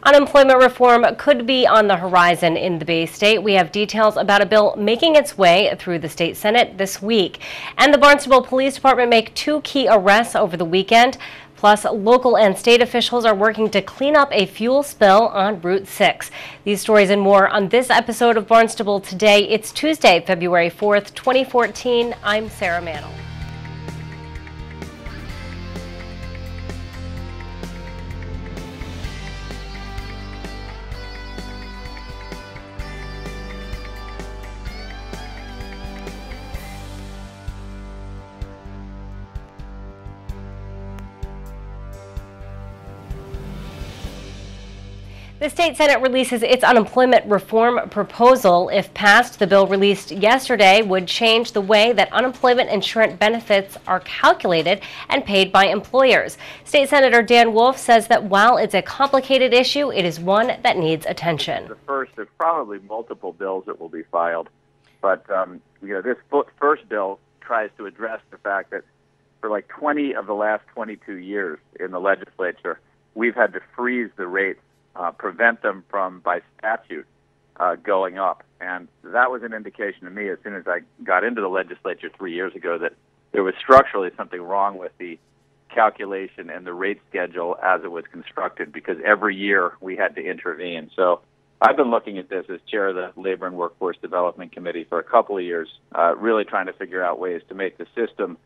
Unemployment reform could be on the horizon in the Bay State. We have details about a bill making its way through the state Senate this week. And the Barnstable Police Department make 2 key arrests over the weekend. Plus, local and state officials are working to clean up a fuel spill on Route 6. These stories and more on this episode of Barnstable Today. It's Tuesday, February 4th, 2014. I'm Sarah Mantle. The state Senate releases its unemployment reform proposal. If passed, the bill released yesterday would change the way that unemployment insurance benefits are calculated and paid by employers. State Senator Dan Wolf says that while it's a complicated issue, it is one that needs attention. There's probably multiple bills that will be filed, but this first bill tries to address the fact that for like 20 of the last 22 years in the legislature, we've had to freeze the rates. Prevent them from, by statute, going up. And that was an indication to me as soon as I got into the legislature 3 years ago that there was structurally something wrong with the calculation and the rate schedule as it was constructed, because every year we had to intervene. So I've been looking at this as chair of the Labor and Workforce Development Committee for a couple of years, really trying to figure out ways to make the system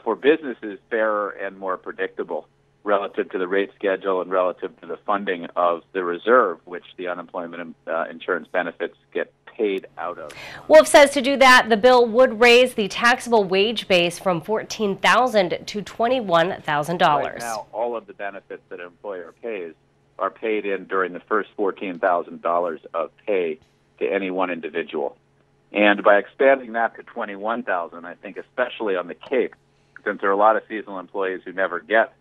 for businesses fairer and more predictable, relative to the rate schedule and relative to the funding of the reserve, which the unemployment insurance benefits get paid out of. Wolf says to do that, the bill would raise the taxable wage base from $14,000 to $21,000. Right now, all of the benefits that an employer pays are paid in during the first $14,000 of pay to any one individual. And by expanding that to $21,000, I think especially on the Cape, since there are a lot of seasonal employees who never get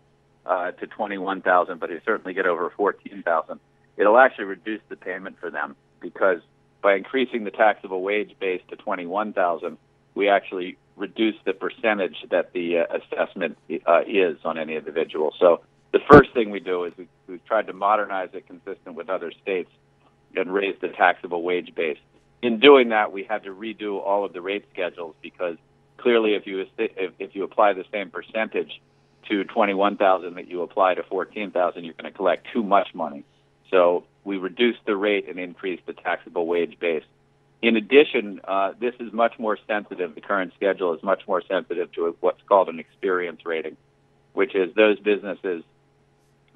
to $21,000, but who certainly get over $14,000, it'll actually reduce the payment for them, because by increasing the taxable wage base to $21,000, we actually reduce the percentage that the assessment is on any individual. So the first thing we do is we've tried to modernize it consistent with other states and raise the taxable wage base. In doing that, we had to redo all of the rate schedules, because clearly if you apply the same percentage to $21,000 that you apply to $14,000, you're going to collect too much money. So we reduced the rate and increased the taxable wage base. In addition, this is much more sensitive. The current schedule is much more sensitive to what's called an experience rating, which is those businesses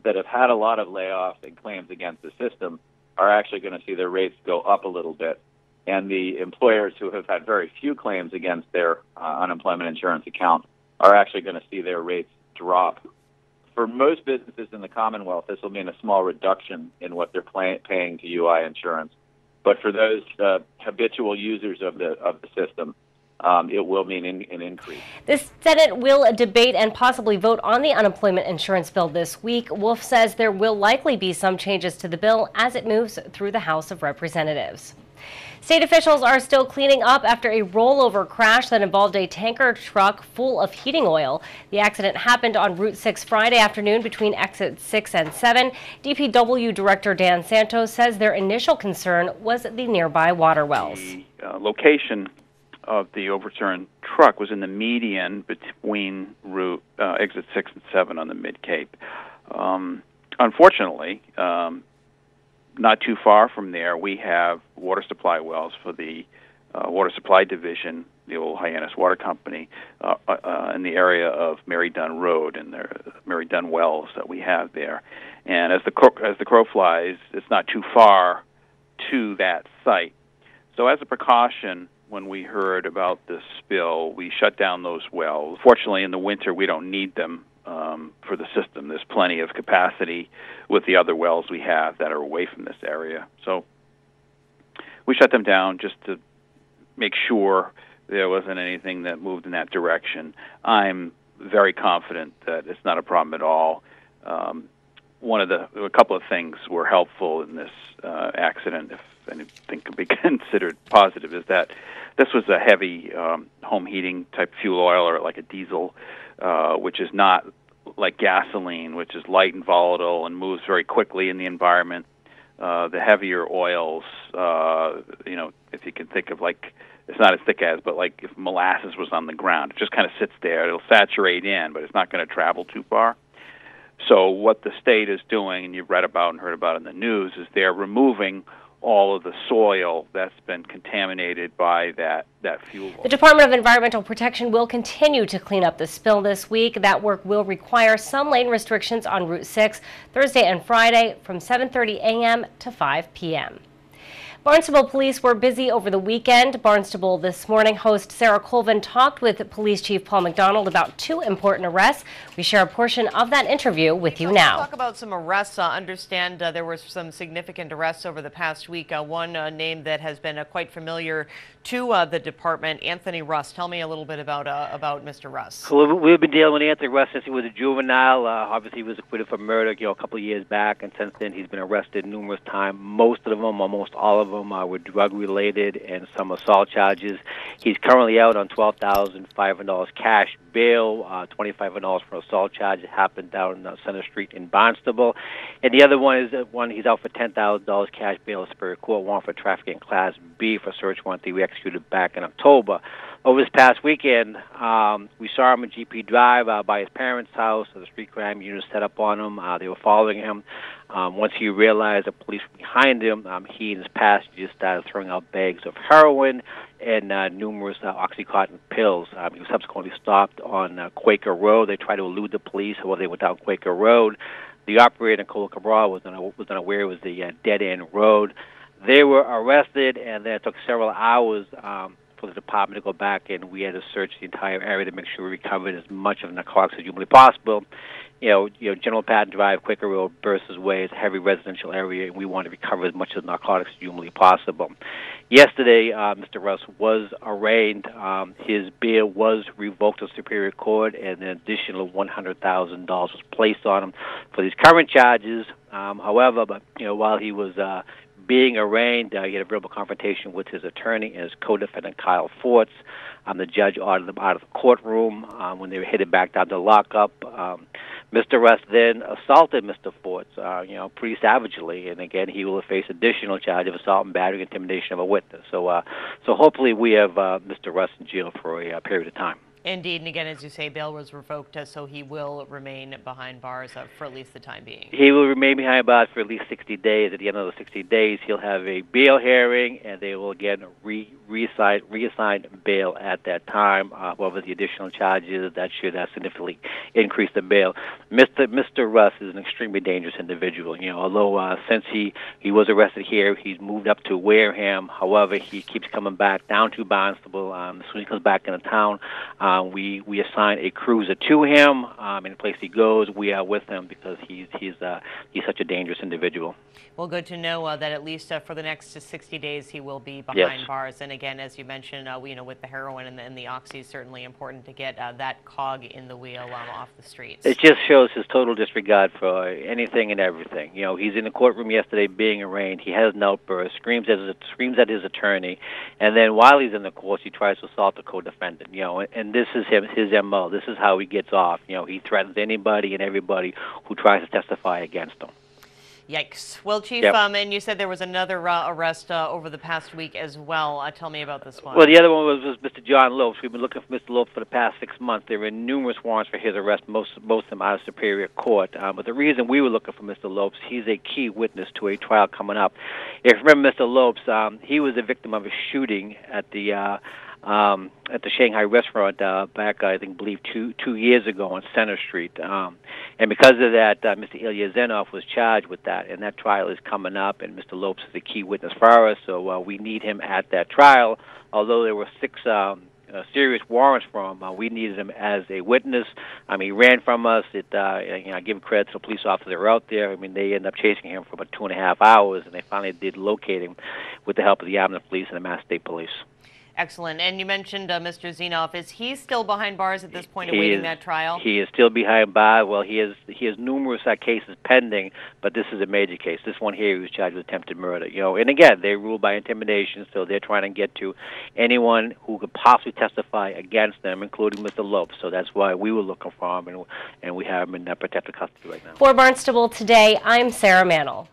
that have had a lot of layoffs and claims against the system are actually going to see their rates go up a little bit. And the employers who have had very few claims against their unemployment insurance account are actually going to see their rates drop. For most businesses in the Commonwealth, this will mean a small reduction in what they're paying to UI insurance. But for those habitual users of the system, it will mean an increase. The Senate will debate and possibly vote on the unemployment insurance bill this week. Wolf says there will likely be some changes to the bill as it moves through the House of Representatives. State officials are still cleaning up after a rollover crash that involved a tanker truck full of heating oil. The accident happened on Route 6 Friday afternoon between exits 6 and 7. DPW Director Dan Santos says their initial concern was the nearby water wells. The location of the overturned truck was in the median between exit 6 and 7 on the Mid-Cape. Unfortunately, not too far from there, we have water supply wells for the Water Supply Division, the old Hyannis Water Company, in the area of Mary Dunn Road and the Mary Dunn wells that we have there. And as the crow flies, it's not too far to that site. So as a precaution, when we heard about this spill, we shut down those wells. Fortunately, in the winter, we don't need them for the system. There's plenty of capacity with the other wells we have that are away from this area. So we shut them down just to make sure there wasn't anything that moved in that direction. I'm very confident that it's not a problem at all. A couple of things were helpful in this accident, if anything can be considered positive, is that this was a heavy home heating type fuel oil, or like a diesel, which is not like gasoline, which is light and volatile and moves very quickly in the environment. The heavier oils, if you can think of it's not as thick as, but like if molasses was on the ground, it just kind of sits there. It'll saturate in, but it's not going to travel too far. So what the state is doing, and you've read about and heard about in the news, is they're removing all of the soil that's been contaminated by that fuel. The Department of Environmental Protection will continue to clean up the spill this week. That work will require some lane restrictions on Route 6 Thursday and Friday from 7:30 a.m. to 5 p.m. Barnstable police were busy over the weekend. Barnstable This Morning host Sarah Colvin talked with Police Chief Paul McDonald about 2 important arrests. We share a portion of that interview with you now. Let's talk about some arrests. Understand there were some significant arrests over the past week. One name that has been quite familiar to the department, Anthony Russ. Tell me a little bit about Mr. Russ. Well, we've been dealing with Anthony Russ since he was a juvenile. Obviously, he was acquitted for murder, a couple of years back, and since then he's been arrested numerous times. Most of them, almost all of them, were drug-related and some assault charges. He's currently out on $12,500 cash bail, $2,500 for assault charges. Happened down Center Street in Barnstable. And the other one is he's out for $10,000 cash bail, a Superior Court warrant for trafficking Class B for search warrant that we executed back in October. Over this past weekend, we saw him at GP Drive by his parents' house. The street crime unit set up on him. They were following him. Once he realized the police were behind him, he and his passengers started throwing out bags of heroin and numerous Oxycontin pills. He was subsequently stopped on Quaker Road. They tried to elude the police, while they went down Quaker Road. The operator, Nicola Cabral, was unaware it was the dead-end road. They were arrested, and then it took several hours for the department to go back, and we had to search the entire area to make sure we recovered as much of the narcotics as humanly possible. General Patton Drive, Quaker Road, Bursar's Way is a heavy residential area, and we want to recover as much of the narcotics as humanly possible. Yesterday, Mr. Russ was arraigned. His bail was revoked to Superior Court, and an additional $100,000 was placed on him for these current charges. However, while he was being arraigned, he had a verbal confrontation with his attorney and his co-defendant, Kyle Forts. The judge ordered them out of the courtroom when they were headed back down to lockup. Mr. Russ then assaulted Mr. Forts, pretty savagely, and again, he will face additional charge of assault and battery, intimidation of a witness. So hopefully we have Mr. Russ in jail for a period of time. Indeed, and again, as you say, bail was revoked, so he will remain behind bars for at least the time being. He will remain behind bars for at least 60 days. At the end of the 60 days, he'll have a bail hearing, and they will again reassign bail at that time. However, the additional charges, that should significantly increase the bail. Mr. Russ is an extremely dangerous individual. Although since he was arrested here, he's moved up to Wareham. However, he keeps coming back down to Barnstable. As soon as he comes back into town, we assign a cruiser to him. Any place he goes, we are with him because he's such a dangerous individual. Well, good to know that at least for the next 60 days he will be behind bars. And again, as you mentioned, with the heroin and the oxy, it's certainly important to get that cog in the wheel off the streets. It just shows his total disregard for anything and everything. He's in the courtroom yesterday being arraigned. He has an outburst, screams at his attorney, and then while he's in the course, he tries to assault the co-defendant. And this is his MO. This is how he gets off. He threatens anybody and everybody who tries to testify against him. Yikes. Well, Chief, and you said there was another arrest over the past week as well. Tell me about this one. Well, the other one was Mr. John Lopes. We've been looking for Mr. Lopes for the past 6 months. There were numerous warrants for his arrest, most of them out of Superior Court. But the reason we were looking for Mr. Lopes, he's a key witness to a trial coming up. If you remember Mr. Lopes, he was a victim of a shooting at the Shanghai restaurant back, I believe, two years ago on Center Street. And because of that, Mr. Ilya Zenov was charged with that, and that trial is coming up, and Mr. Lopes is a key witness for us, so we need him at that trial. Although there were 6 serious warrants for him, we needed him as a witness. He ran from us. I give credit to the police officers that were out there. They ended up chasing him for about 2.5 hours, and they finally did locate him with the help of the Avenue Police and the Mass State Police. Excellent. And you mentioned Mr. Zenoff. Is he still behind bars at this point, awaiting that trial? He is still behind bars. Well, he has numerous cases pending, but this is a major case. This one here, he was charged with attempted murder. And again, they rule by intimidation, so they're trying to get to anyone who could possibly testify against them, including Mr. Lopes. So that's why we were looking for him, and we have him in protective custody right now. For Barnstable Today, I'm Sarah Mannel.